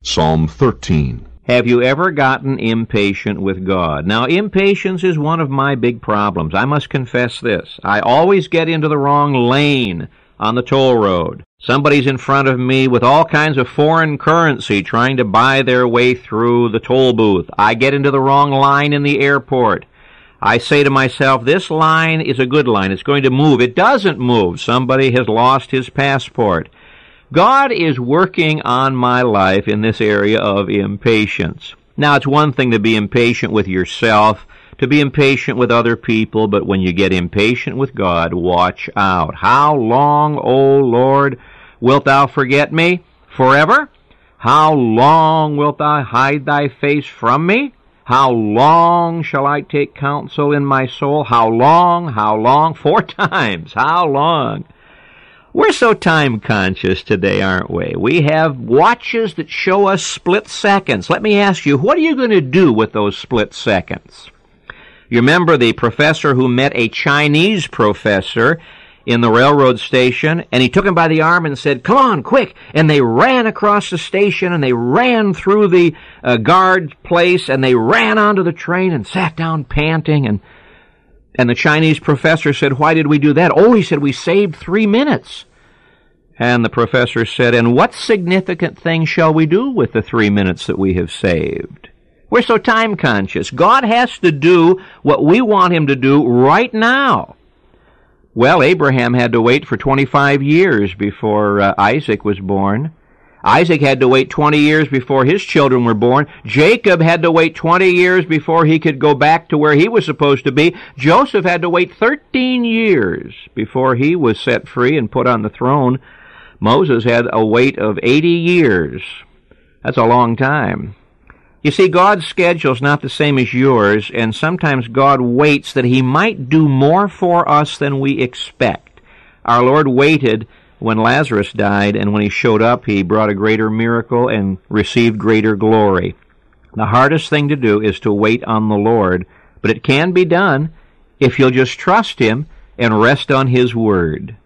Psalm 13. Have you ever gotten impatient with God? Now, impatience is one of my big problems. I must confess this. I always get into the wrong lane on the toll road. Somebody's in front of me with all kinds of foreign currency trying to buy their way through the toll booth. I get into the wrong line in the airport. I say to myself, this line is a good line. It's going to move. It doesn't move. Somebody has lost his passport. God is working on my life in this area of impatience. Now, it's one thing to be impatient with yourself, to be impatient with other people, but when you get impatient with God, watch out. How long, O Lord, wilt thou forget me? Forever? How long wilt thou hide thy face from me? How long shall I take counsel in my soul? How long? How long? 4 times. How long? We're so time conscious today, aren't we? We have watches that show us split seconds. Let me ask you, what are you going to do with those split seconds? You remember the professor who met a Chinese professor in the railroad station, and he took him by the arm and said, "Come on, quick!" And they ran across the station, and they ran through the guard place, and they ran onto the train and sat down panting, and the Chinese professor said, "Why did we do that?" "Oh," he said, "we saved 3 minutes." And the professor said, "And what significant thing shall we do with the 3 minutes that we have saved?" We're so time conscious. God has to do what we want him to do right now. Well, Abraham had to wait for 25 years before Isaac was born. Isaac had to wait 20 years before his children were born. Jacob had to wait 20 years before he could go back to where he was supposed to be. Joseph had to wait 13 years before he was set free and put on the throne. Moses had a wait of 80 years. That's a long time. You see, God's schedule is not the same as yours, and sometimes God waits that he might do more for us than we expect. Our Lord waited when Lazarus died, and when he showed up, he brought a greater miracle and received greater glory. The hardest thing to do is to wait on the Lord, but it can be done if you'll just trust him and rest on his word.